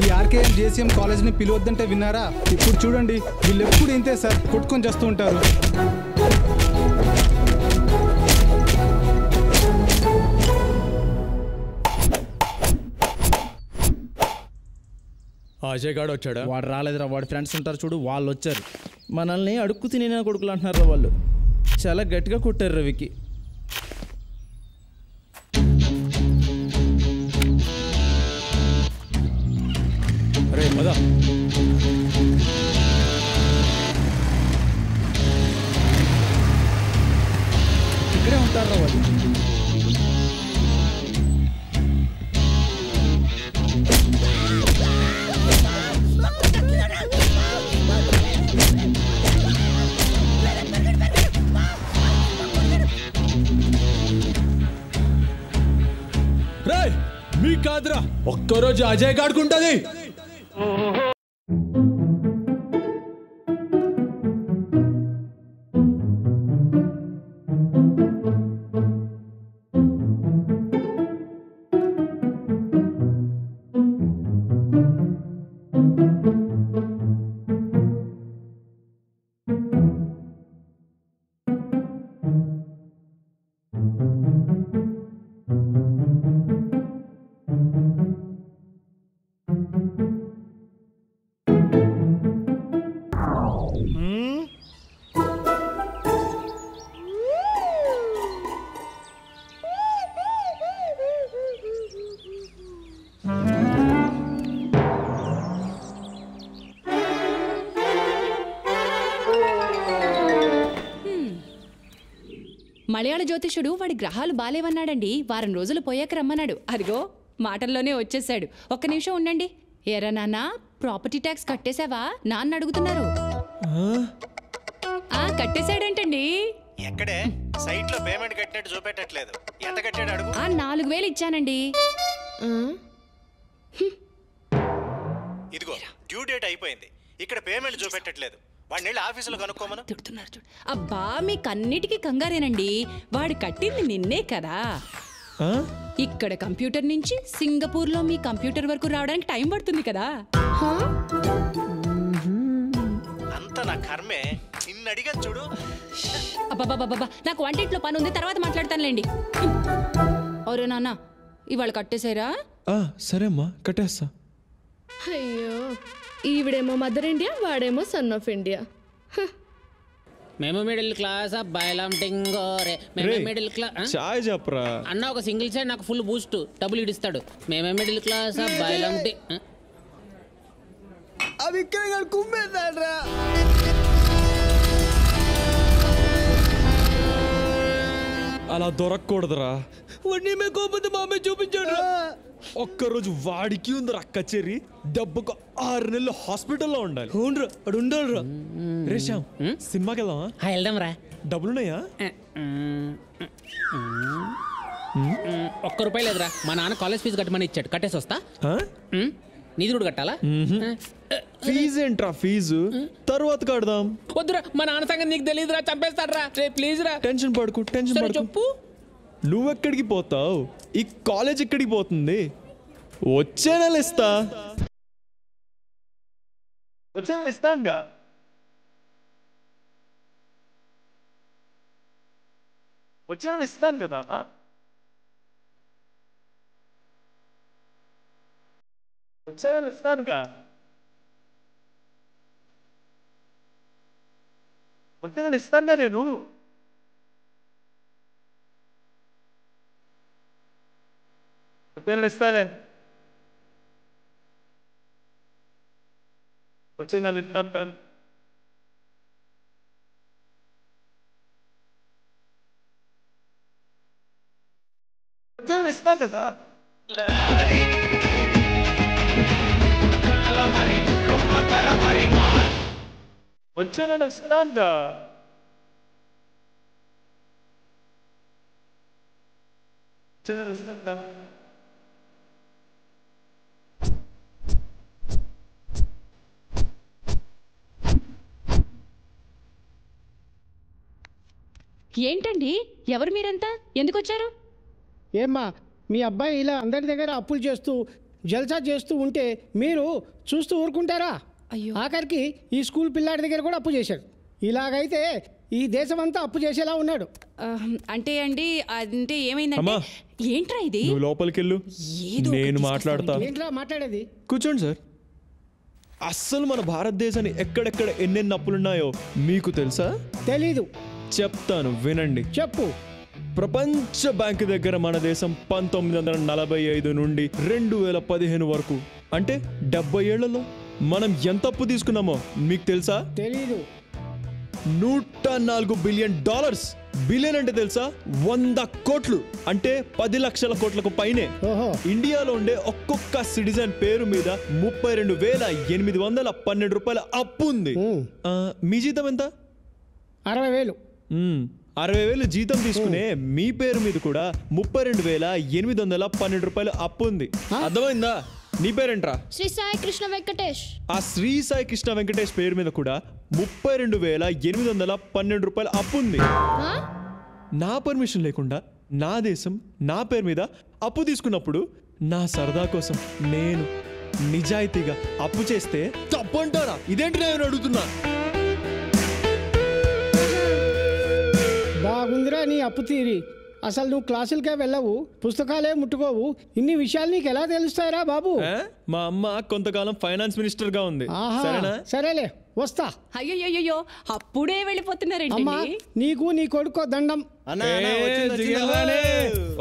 ఈ RKM JCM కాలేజ్ని పిలవద్దంటే విన్నారా? ఇప్పుడు చూడండి, వీళ్ళు ఎప్పుడు ఇంతే సార్, కొట్టుకొని చేస్తూ ఉంటారు. అజయ్ గాడు వచ్చాడా? వాడు రాలేదురా, వాడి ఫ్రెండ్స్ ఉంటారు చూడు, వాళ్ళు వచ్చారు. మనల్ని అడుక్కు తినే కొడుకులు అంటున్నారా వాళ్ళు. చాలా గట్టిగా కొట్టారు రవికి. రే పద. ఇక్కడే ఉంటారా వాళ్ళు. మీ కాదురా, ఒక్కరోజు అజయ్ గాడుకుంటది. మలయాళ జ్యోతిషుడు వాడి గ్రహాలు బాలేవన్నాడండి. వారం రోజులు పోయాక రమ్మన్నాడు. అదిగో మాటల్లోనే వచ్చేసాడు. ఒక్క నిమిషం ఉండండి. ఏరా నాన్న, ప్రాపర్టీ ట్యాక్స్ కట్టేశావా? నాన్న అడుగుతున్నారు. కట్టేశాడంటండి. ఎక్కడే? సైట్ లో పేమెంట్ కట్టినట్టు చూపెట్టట్లేదు. ఎంత కట్టాడు అడుగు. 4000 ఇచ్చానండి. ఇదిగో డ్యూ డేట్ అయిపోయింది. ఇక్కడ పేమెంట్ చూపెట్టట్లేదు. వాడిని ఆఫీసులో కనుక్కోమను. తిడుతున్నారు చూడు. అబ్బా, మీకన్నిటికీ కంగారేనండి. వాడు కట్టింది నిన్నే కదా. ఇక్కడ కంప్యూటర్ నుంచి సింగపూర్ లో మీ కంప్యూటర్ వరకు రావడానికి టైం పడుతుంది కదా. అంత నా కర్మే. నిన్ను అడిగాను చూడు. అబ్బాబాబాబా, నాకు వంటింట్లో పని ఉంది, తర్వాత మాట్లాడతానులేండి. అవురే నాన్న, ఇవాళ కట్టేశారా? సరే అమ్మా, కట్టేస్తా. అయ్యో, ఈవిడేమో మదర్ ఇండియా, వాడేమో సన్ ఆఫ్ ఇండియా. మేము మిడిల్ క్లాస్ అబ్బాయిలం టింగోరే. మేమే మిడిల్ క్లాస్. చాయ్ చెప్పరా అన్న, ఒక సింగిల్ సైడ్ నాకు ఫుల్ బూస్ట్ డబ్బులు ఇడిస్తాడు. మేమే మిడిల్ క్లాస్ అబ్బాయిలం అవి ఇక్కడ కుమ్మేశాడ్రా. అలా దొరకకూడదురా. వాడిని మే కోపంతో మామే చూపించాడు. ఒక్కరోజు వాడికి ఉందిరా కచేరి. డబ్బుకు 6 నెలలు హాస్పిటల్లో ఉండాలి. ఉండాలిరా. రేషాం, సినిమాకి వెళ్దామా? వెళ్దాం రా. డబ్బులున్నాయా? ₹1 లేదురా. మా నాన్న కాలేజ్ ఫీజు కట్టమని ఇచ్చాడు, కట్టేసి వస్తా. నీది కూడా కట్టాలా? ఫీజు ఏంట్రా? ఫీజు తర్వాత కడదాం. వద్దురా, మా నాన్న సంగతి నీకు తెలియదురా, చంపేస్తాడ్రా. ప్లీజ్ రా. టెన్షన్ పడుకో. చెప్పు. నువ్వెక్కడికి పోతావు? ఈ కాలేజ్ ఎక్కడికి పోతుంది? వచ్చే నెల ఇస్తా. ఇస్తానుగా. వచ్చే నెల ఇస్తాను కదా. వచ్చే నెల ఇస్తానుగా. వచ్చే నెల ఇస్తానుగా నేను. ఇస్తానే. వచ్చే నెల ఇస్తాను. ఇస్తాను కదా. వచ్చే నెల ఇస్తాను. వచ్చే నెల ఇస్తాను. ఏంటండి, ఎవరు మీరంతా? ఎందుకు వచ్చారు? ఏమ్మా, మీ అబ్బాయి ఇలా అందరి దగ్గర అప్పులు చేస్తూ జల్సా చేస్తూ ఉంటే మీరు చూస్తూ ఊరుకుంటారా? అయ్యో. ఆఖరికి ఈ స్కూల్ పిల్లాడి దగ్గర కూడా అప్పు చేశాడు. ఇలాగైతే ఈ దేశమంతా అప్పు చేసేలా ఉన్నాడు. అంటే అండి అంటే ఏమైందంటే అమ్మా. ఏంట్రా ఇది నువ్వు లోపలికి వెళ్ళు, ఏదో ఒకటి నేను మాట్లాడతా. ఏంట్రా మాట్లాడేది? కూర్చోండి సార్. అస్సలు మన భారతదేశాన్ని ఎక్కడెక్కడ ఎన్నెన్ని అప్పులున్నాయో మీకు తెలుసా? తెలీదు. చెప్తాను వినండి. చెప్పు. ప్రపంచ బ్యాంకు దగ్గర మన దేశం 1945 నుండి 2015 వరకు అంటే 70 ఏళ్లలో మనం ఎంత అప్పు తీసుకున్నామో మీకు తెలుసా? తెలీదు. $104 బిలియన్. బిలియన్ అంటే తెలుసా? 100 కోట్లు అంటే 10 లక్షల కోట్లకు పైనే. ఓహో. ఇండియాలో ఉండే ఒక్కొక్క సిటిజన్ పేరు మీద 32,812 రూపాయల అప్పు ఉంది. మీ జీతం ఎంత? 60,000. 60,000 జీతం తీసుకునే మీ పేరు మీద కూడా 32,812 రూపాయలు అప్పు ఉంది. అర్థమైందా? నీ పేరేంట్రా? శ్రీ సాయి కృష్ణ వెంకటేష్. ఆ శ్రీ సాయి కృష్ణ వెంకటేష్ పేరు మీద కూడా 32,812 రూపాయలు అప్పు ఉంది. నా పర్మిషన్ లేకుండా నా దేశం నా పేరు మీద అప్పు తీసుకున్నప్పుడు నా సరదా కోసం నేను నిజాయితీగా అప్పు చేస్తే తప్పంటారా? ఇదేంటి నేను అడుగుతున్నా. బాగుందిరా నీ అప్పు తీరి. అసలు నువ్వు క్లాసులకే వెళ్ళవు, పుస్తకాలే ముట్టుకోవు. ఇన్ని విషయాలు నీకు ఎలా తెలుస్తాయిరా బాబు? మా అమ్మ కొంతకాలం ఫైనాన్స్ మినిస్టర్ గా ఉంది. సరేనా? సరేలే వస్తా. అయ్యో అప్పుడే వెళ్ళిపోతున్నారండి. అమ్మా నీకు నీ కొడుకో దండం.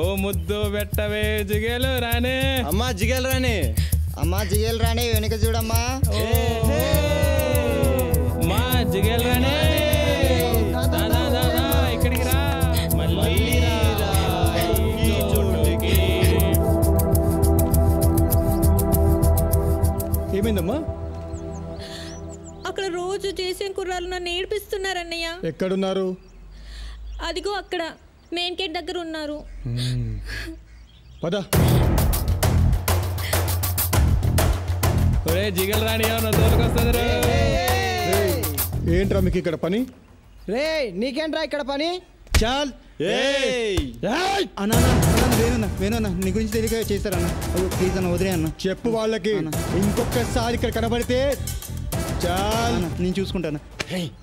ఓ ముద్దు పెట్టవే జిగేలు రానే. అమ్మా జిగేలు రాని. అమ్మా జిగేలు రాని వెనుక చూడమ్మా. మా జిగేలు రానే. ఇక్కడికి రా. ఏమైందమ్మా? అక్కడ రోజు చేసే కుర్రాలు నన్ను ఏడిపిస్తున్నారన్నయ్య. ఎక్కడున్నారు? అదిగో అక్కడ మెయిన్ గేట్ దగ్గర ఉన్నారు. పద. ఒరే జిగల్ రాణి ఏమన్నా తోలుకొస్తుంది రా. ఏంట్రా మీకు ఇక్కడ పని? రే నీకేంట్రా ఇక్కడ పని? చాల్. వేణున్నా నీ గురించి తెలియక చేస్తారన్న. ప్లీజ్ అన్న వదిలే అన్న. చెప్పు వాళ్ళకి ఇంకొకసారి ఇక్కడ కనబడితే చాల్ నేను చూసుకుంటాను.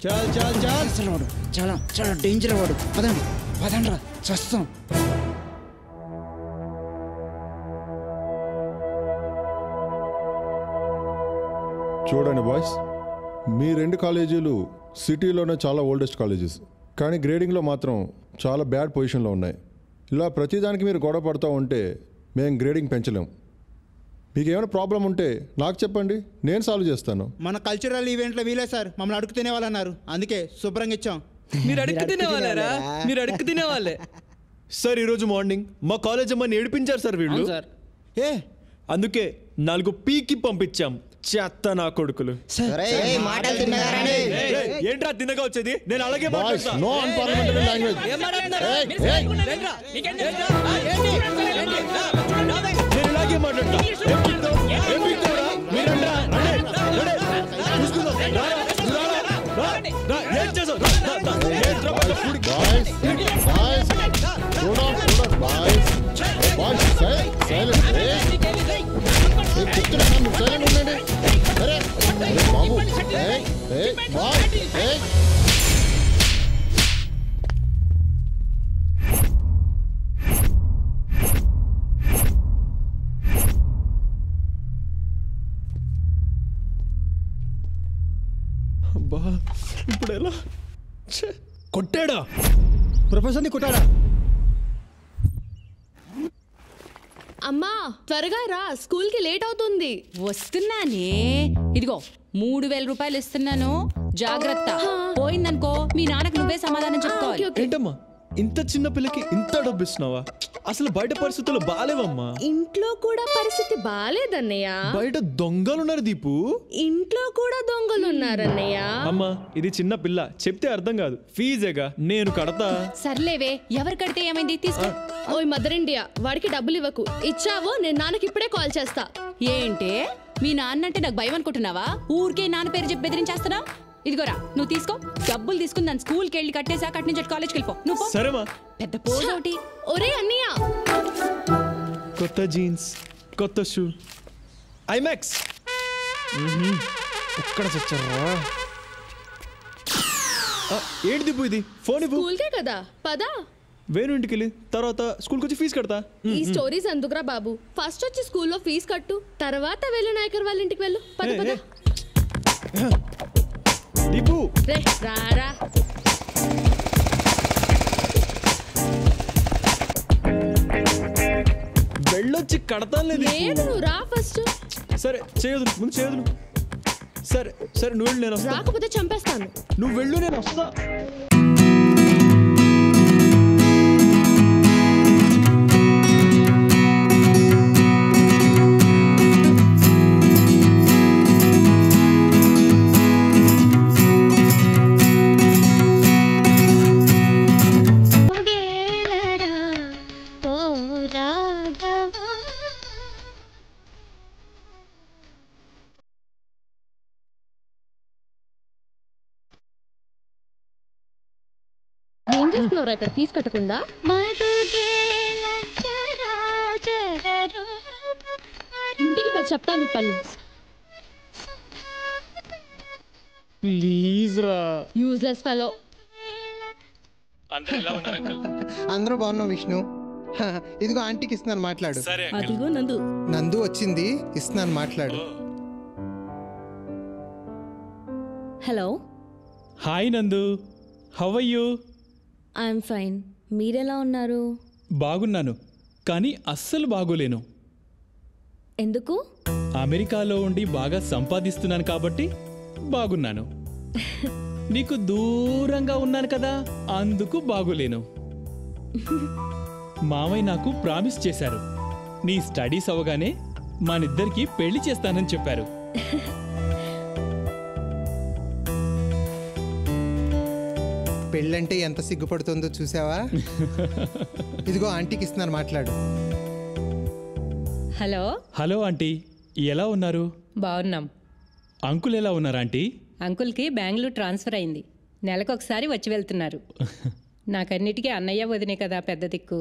చాల్ చాల్ చాల్. వాడు చాలా చాలా డేంజర్ వాడు. పదండ్రా చస్తాం. చూడండి బాయ్స్, మీ 2 కాలేజీలు సిటీలోనే చాలా ఓల్డెస్ట్ కాలేజెస్, కానీ గ్రేడింగ్లో మాత్రం చాలా బ్యాడ్ పొజిషన్లో ఉన్నాయి. ఇలా ప్రతిదానికి మీరు గొడవ పడుతూ ఉంటే మేము గ్రేడింగ్ పెంచలేం. మీకు ఏమైనా ప్రాబ్లం ఉంటే నాకు చెప్పండి, నేను సాల్వ్ చేస్తాను. మన కల్చరల్ ఈవెంట్లో వీలే సార్ మమ్మల్ని అడుగు తినేవాళ్ళన్నారు, అందుకే శుభ్రంగా ఇచ్చాం. మీరు అడుగు తినేవాళ్ళరా? మీరు అడుగు తినేవాళ్ళే సార్. ఈరోజు మార్నింగ్ మా కాలేజ్ అమ్మని ఏడిపించారు సార్ వీళ్ళు. అందుకే 4 పీకి పంపించాం. చెత్త నా కొడుకులు. ఏంట్రా తిన్నగా వచ్చేది? నేను అలాగే నో అన్పార్లమెంటరీ లాంగ్వేజ్. నేను ఇలాగే మాట్లాడతా. ఇప్పుడు ఎలా? కొట్టాడా? ప్రొఫెసర్ని కొట్టాడా? అమ్మా త్వరగా రా, స్కూల్కి లేట్ అవుతుంది. వస్తున్నానే. ఇదిగో 3,000 రూపాయలు ఇస్తున్నాను, జాగ్రత్త. పోయిందనుకో మీ నాన్నకు నువ్వే సమాధానం చెప్పుకోవాలి. ఏంటమ్మా ఇంత చిన్న పిల్లకి ఇంత డబ్బు ఇస్తున్నావా? అసలు బయట పరిస్థితులు బాలేవమ్మా. ఇంట్లో కూడా పరిస్థితి బాలేదన్నయ్య. బయట దొంగలున్నారు దీపు. ఇంట్లో కూడా దొంగలున్నారన్నయ్య. అమ్మా ఇది చిన్న పిల్ల, చెప్తే అర్థం కాదు. ఫీజేగా నేను కడతా. సర్లేవే, ఎవరు కడితే ఏమైంది? తీసుకో. ఓయ్ మదర్ ఇండియా, వాడికి డబ్బులు ఇవ్వకు. ఇచ్చావో నేను నాన్నకి ఇప్పుడే కాల్ చేస్తా. ఏంటే మీ నాన్న అంటే నాకు భయం అనుకుంటున్నావా? ఊరికే నాన్న పేరు చెప్పి బెదిరించేస్తున్నా. ఇదిగోరా నువ్వు తీసుకో. డబ్బులు తీసుకుని దాని స్కూల్కి వెళ్ళి కట్టేసాక అటు నుంచి కాలేజ్కి వెళ్ళిపో. నువ్వు సరేమా? పెద్ద పోటీ. ఒరే అన్నయ్య, కొత్త జీన్స్, కొత్త షూ, ఐమాక్స్. ఎక్కడ చచ్చారా? ఏంటి దిబ్బు ఇది? ఫోన్ ఇవ్వు. స్కూల్కే కదా, పదా. వేణు ఇంటికి వెళ్ళి తర్వాత స్కూల్కి వచ్చి ఫీజు కడతా. ఈ స్టోరీస్ ఎందుకురా బాబు? ఫస్ట్ వచ్చి స్కూల్లో ఫీజు కట్టు, తర్వాత వెళ్ళు నాయకర్ వాళ్ళ ఇంటికి వెళ్ళు. పద పద. దిబ్బు రే రారా. వెళ్ళొచ్చి కడతాను లేదు. లేదు నువ్వు రా ఫస్ట్. సరే చేయదు, ముందు చేయదు. సరే సరే నువ్వు వెళ్ళు, నేను వస్తా. రాకపోతే చంపేస్తాను. నువ్వు వెళ్ళు, నేను వస్తా. ఏం చేస్తున్నావు ఇక్కడ ఫీజు కట్టకుండా? ఇంటికి చెప్తాను పళ్ళు. ప్లీజ్ రా. Useless fellow. అందరూ బాగున్నావు విష్ణు. ఇదిగో ఆంటీకి ఇస్తున్నాను, మాట్లాడు. అదిగో నందు. నందు వచ్చింది, ఇస్తున్నాను, మాట్లాడు. Hello. Hi Nandu, how are you? I'm fine. మీరెలా ఉన్నారు? బాగున్నాను, కానీ అస్సలు బాగోలేను. ఎందుకు? అమెరికాలో ఉండి బాగా సంపాదిస్తున్నాను కాబట్టి బాగున్నాను. నీకు దూరంగా ఉన్నాను కదా, అందుకు బాగోలేను. మామయ్య నాకు ప్రామిస్ చేశారు, నీ స్టడీస్ అవగానే మనిద్దరికి పెళ్లి చేస్తానని చెప్పారు. పెళ్ళంటే ఎంత సిగ్గుపడుతుందో చూసావా? ఇదిగో ఆంటీకి ఇస్తున్నాను, మాట్లాడు. హలో. హలో ఆంటీ, ఎలా ఉన్నారు? బాగున్నాం. అంకుల్ ఎలా ఉన్నారు ఆంటీ? అంకుల్కి బెంగళూరు ట్రాన్స్ఫర్ అయింది. నెలకొకసారి వచ్చి వెళ్తున్నారు. నాకన్నిటికీ అన్నయ్య వదినే కదా పెద్ద దిక్కు.